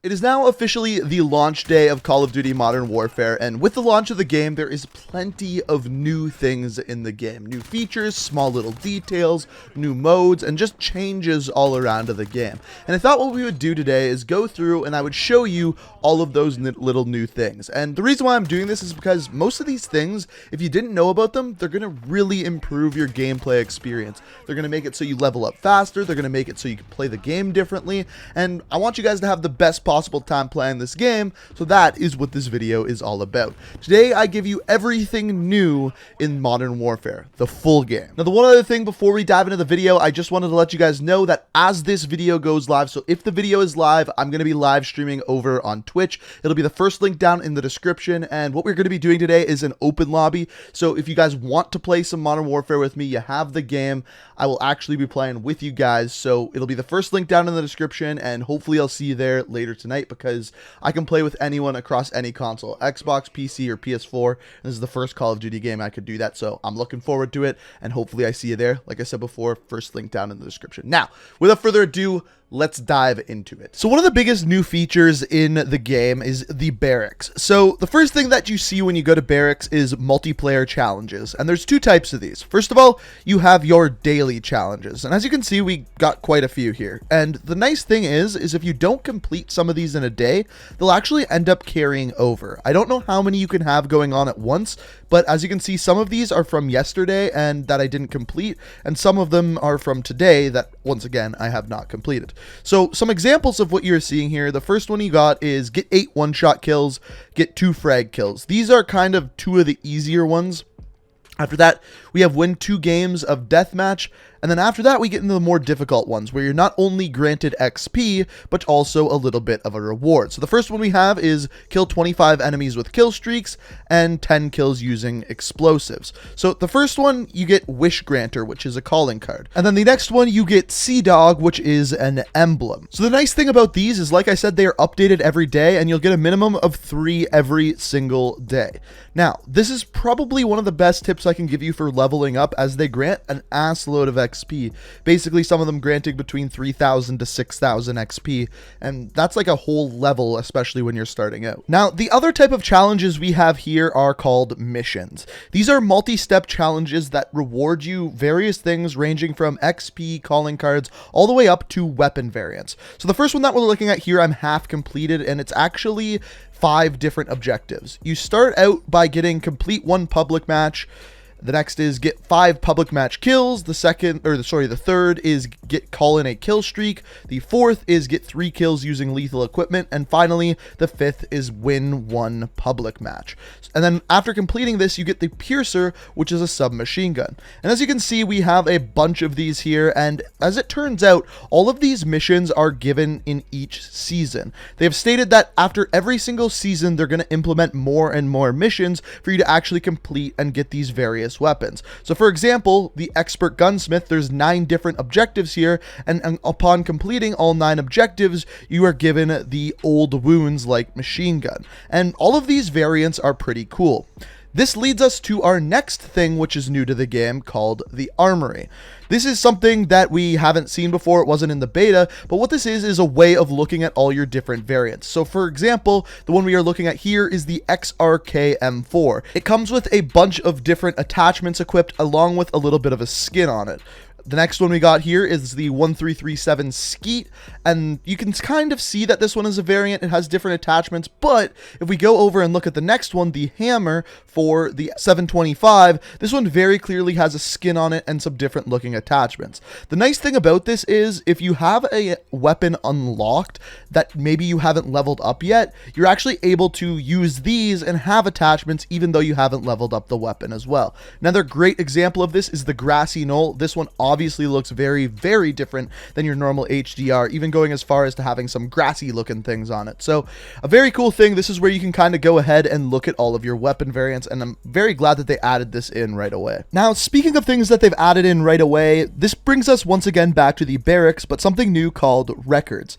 It is now officially the launch day of Call of Duty Modern Warfare, and with the launch of the game, there is plenty of new things in the game. New features, small little details, new modes, and just changes all around of the game. And I thought what we would do today is go through and I would show you all of those little new things. And the reason why I'm doing this is because most of these things, if you didn't know about them, they're going to really improve your gameplay experience. They're going to make it so you level up faster, they're going to make it so you can play the game differently, and I want you guys to have the best possible time playing this game, so that is what this video is all about. Today I give you everything new in Modern Warfare, the full game. Now the one other thing before we dive into the video, I just wanted to let you guys know that as this video goes live, so if the video is live, I'm going to be live streaming over on Twitch. It'll be the first link down in the description, and what we're going to be doing today is an open lobby. So if you guys want to play some Modern Warfare with me, you have the game, I will actually be playing with you guys. So it'll be the first link down in the description, and hopefully I'll see you there later tonight, because I can play with anyone across any console, Xbox, PC, or PS4. This is the first Call of Duty game I could do that, so I'm looking forward to it, and hopefully I see you there. Like I said before, first link down in the description. Now, without further ado, let's dive into it. So one of the biggest new features in the game is the Barracks. So the first thing that you see when you go to Barracks is multiplayer challenges, and there's two types of these. First of all, you have your daily challenges, and as you can see, we got quite a few here. And the nice thing is if you don't complete some of these in a day, they'll actually end up carrying over. I don't know how many you can have going on at once, but as you can see, some of these are from yesterday and that I didn't complete, and some of them are from today that, once again, I have not completed. So some examples of what you're seeing here, the first one you got is get 8 one-shot kills, get 2 frag kills. These are kind of 2 of the easier ones. After that, we have win 2 games of deathmatch, and then after that, we get into the more difficult ones, where you're not only granted XP, but also a little bit of a reward. So the first one we have is kill 25 enemies with kill streaks, and 10 kills using explosives. So the first one, you get Wish Granter, which is a calling card. And then the next one, you get Sea Dog, which is an emblem. So the nice thing about these is, like I said, they are updated every day, and you'll get a minimum of 3 every single day. Now, this is probably one of the best tips I can give you for leveling up, as they grant an ass load of XP. Basically, some of them granting between 3,000 to 6,000 XP, and that's like a whole level, especially when you're starting out. Now, the other type of challenges we have here are called missions. These are multi-step challenges that reward you various things ranging from XP, calling cards, all the way up to weapon variants. So the first one that we're looking at here, I'm half completed, and it's actually 5 different objectives. You start out by getting complete 1 public match. The next is get 5 public match kills. The third is call in a kill streak. The fourth is get 3 kills using lethal equipment. And finally, the 5th is win 1 public match. And then after completing this, you get the Piercer, which is a submachine gun. And as you can see, we have a bunch of these here. And as it turns out, all of these missions are given in each season. They have stated that after every single season, they're going to implement more and more missions for you to actually complete and get these various weapons. So for example, the Expert Gunsmith, there's 9 different objectives here, and upon completing all 9 objectives, you are given the Old Wounds like machine gun. And all of these variants are pretty cool. This leads us to our next thing, which is new to the game, called the Armory. This is something that we haven't seen before. It wasn't in the beta, but what this is a way of looking at all your different variants. So for example, the one we are looking at here is the XRK M4. It comes with a bunch of different attachments equipped, along with a little bit of a skin on it. The next one we got here is the 1337 Skeet, and you can kind of see that this one is a variant. It has different attachments, but if we go over and look at the next one, the Hammer for the 725, this one very clearly has a skin on it and some different looking attachments. The nice thing about this is if you have a weapon unlocked that maybe you haven't leveled up yet, you're actually able to use these and have attachments even though you haven't leveled up the weapon as well. Another great example of this is the Grassy Knoll. This one obviously looks very, very different than your normal HDR, even going as far as to having some grassy looking things on it. So a very cool thing. This is where you can kind of go ahead and look at all of your weapon variants, and I'm very glad that they added this in right away. Now, speaking of things that they've added in right away, this brings us once again back to the Barracks, but something new called records.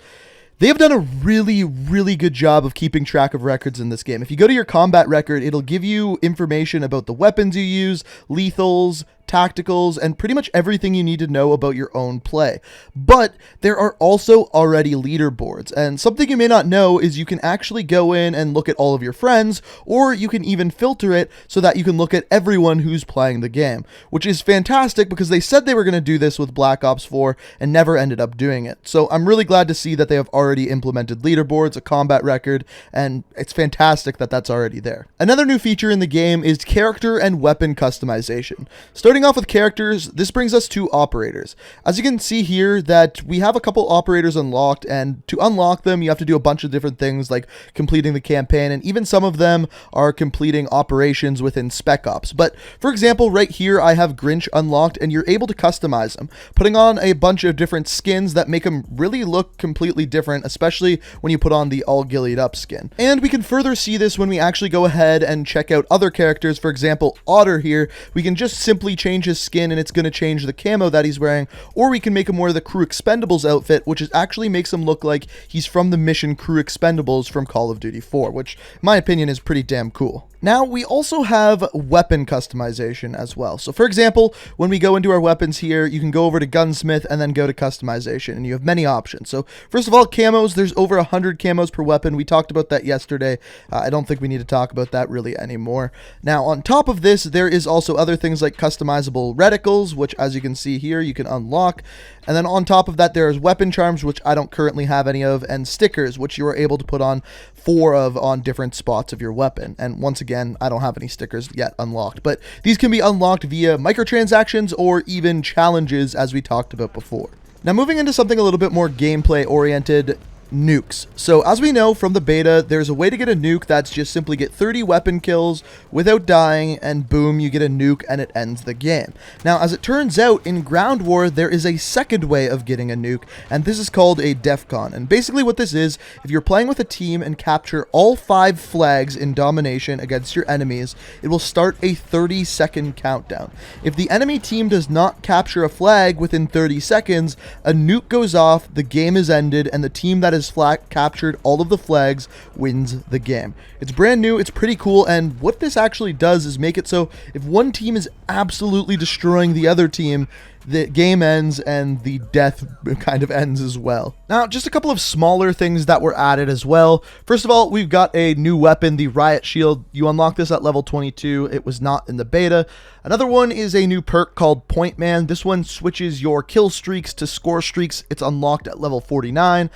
They have done a really, really good job of keeping track of records in this game. If you go to your combat record, it'll give you information about the weapons you use, lethals, tacticals, and pretty much everything you need to know about your own play. But there are also already leaderboards, and something you may not know is you can actually go in and look at all of your friends, or you can even filter it so that you can look at everyone who's playing the game, which is fantastic because they said they were going to do this with Black Ops 4 and never ended up doing it. So I'm really glad to see that they have already implemented leaderboards, a combat record, and it's fantastic that that's already there. Another new feature in the game is character and weapon customization. Starting off with characters, this brings us to operators. As you can see here that we have a couple operators unlocked, and to unlock them you have to do a bunch of different things like completing the campaign, and even some of them are completing operations within Spec Ops. But for example, right here I have Grinch unlocked, and you're able to customize him, putting on a bunch of different skins that make him really look completely different, especially when you put on the all gillied up skin. And we can further see this when we actually go ahead and check out other characters. For example, Otter here, we can just simply change his skin and it's going to change the camo that he's wearing, or we can make him wear the Crew Expendables outfit, which actually makes him look like he's from the mission Crew Expendables from Call of Duty 4, which in my opinion is pretty damn cool. Now, we also have weapon customization as well. So for example, when we go into our weapons here, you can go over to Gunsmith and then go to customization, and you have many options. So first of all, camos, there's over 100 camos per weapon. We talked about that yesterday. I don't think we need to talk about that really anymore. Now, on top of this, there is also other things like customizable reticles, which as you can see here, you can unlock. And then on top of that, there's weapon charms, which I don't currently have any of, and stickers, which you are able to put on 4 of on different spots of your weapon. And once again, I don't have any stickers yet unlocked, but these can be unlocked via microtransactions or even challenges, as we talked about before. Now, moving into something a little bit more gameplay oriented, nukes. So as we know from the beta, there's a way to get a nuke that's just simply get 30 weapon kills without dying, and boom, you get a nuke and it ends the game. Now, as it turns out, in Ground War, there is a second way of getting a nuke, and this is called a DEFCON. And basically what this is, if you're playing with a team and capture all 5 flags in domination against your enemies, it will start a 30-second countdown. If the enemy team does not capture a flag within 30 seconds, a nuke goes off, the game is ended, and the team that is captured all of the flags wins the game. It's brand new, it's pretty cool, and what this actually does is make it so if one team is absolutely destroying the other team, the game ends and the death kind of ends as well. Now, just a couple of smaller things that were added as well. First of all, we've got a new weapon, the Riot Shield. You unlock this at level 22. It was not in the beta. Another one is a new perk called Point Man. This one switches your kill streaks to score streaks. It's unlocked at level 49.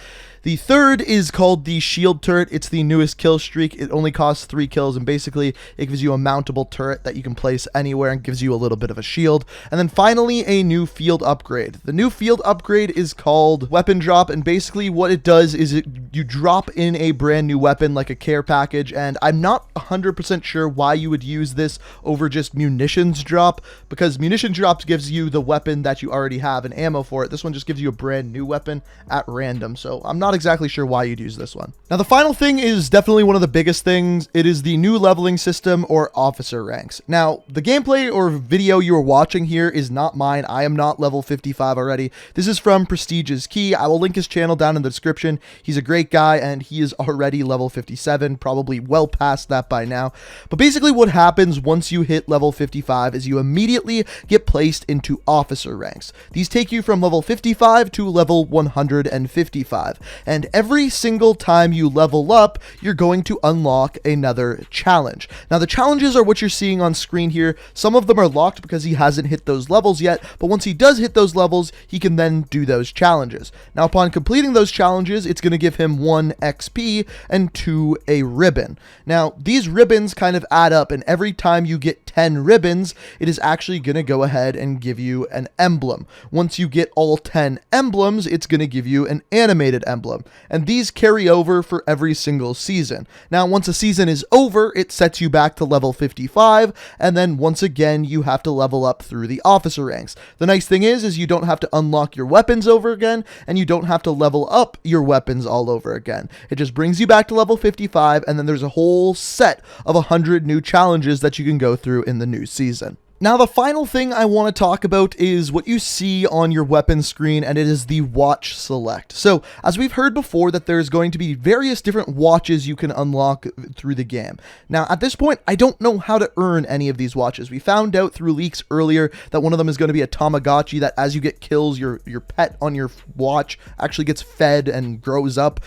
The third is called the Shield Turret. It's the newest kill streak. It only costs 3 kills, and basically it gives you a mountable turret that you can place anywhere and gives you a little bit of a shield. And then finally, a new field upgrade. The new field upgrade is called Weapon Drop, and basically what it does is you drop in a brand new weapon like a care package, and I'm not 100% sure why you would use this over just munitions drop, because munition drops gives you the weapon that you already have and ammo for it. This one just gives you a brand new weapon at random, so I'm not exactly sure why you'd use this one. Now, the final thing is definitely one of the biggest things. It is the new leveling system, or officer ranks. Now, the gameplay or video you are watching here is not mine. I am not level 55 already. This is from Prestige's Key. I will link his channel down in the description. He's a great guy, and he is already level 57, probably well past that by now. But basically what happens once you hit level 55 is you immediately get placed into officer ranks. These take you from level 55 to level 155. And every single time you level up, you're going to unlock another challenge. Now, the challenges are what you're seeing on screen here. Some of them are locked because he hasn't hit those levels yet, but once he does hit those levels, he can then do those challenges. Now, upon completing those challenges, it's going to give him 1 XP and 2 a ribbon. Now, these ribbons kind of add up, and every time you get 10 ribbons, it is actually going to go ahead and give you an emblem. Once you get all 10 emblems, it's going to give you an animated emblem. And these carry over for every single season. Now, once a season is over, it sets you back to level 55, and then once again, you have to level up through the officer ranks. The nice thing is you don't have to unlock your weapons over again, and you don't have to level up your weapons all over again. It just brings you back to level 55, and then there's a whole set of 100 new challenges that you can go through in the new season. Now, the final thing I want to talk about is what you see on your weapon screen, and it is the watch select. So, as we've heard before, that there's going to be various different watches you can unlock through the game. Now, at this point, I don't know how to earn any of these watches. We found out through leaks earlier that one of them is going to be a Tamagotchi, that as you get kills, your pet on your watch actually gets fed and grows up.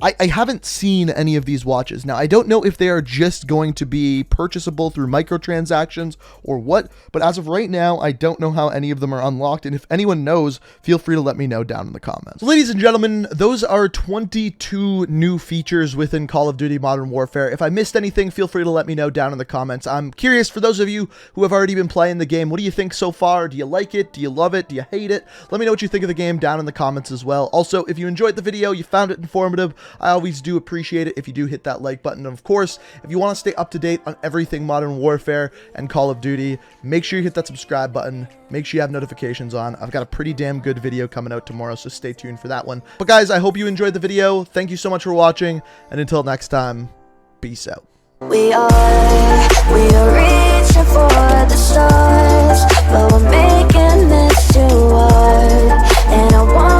I haven't seen any of these watches. Now, I don't know if they are just going to be purchasable through microtransactions or what, but as of right now, I don't know how any of them are unlocked, and if anyone knows, feel free to let me know down in the comments. So, ladies and gentlemen, those are 22 new features within Call of Duty Modern Warfare. If I missed anything, feel free to let me know down in the comments. I'm curious, for those of you who have already been playing the game, what do you think so far? Do you like it? Do you love it? Do you hate it? Let me know what you think of the game down in the comments as well. Also, if you enjoyed the video, you found it informative, I always do appreciate it if you do hit that like button. And of course, if you want to stay up to date on everything Modern Warfare and Call of Duty, make sure you hit that subscribe button. Make sure you have notifications on. I've got a pretty damn good video coming out tomorrow, so stay tuned for that one. But guys, I hope you enjoyed the video. Thank you so much for watching, and until next time, peace out. We are reaching for the stars, but we're making this too hard, and I want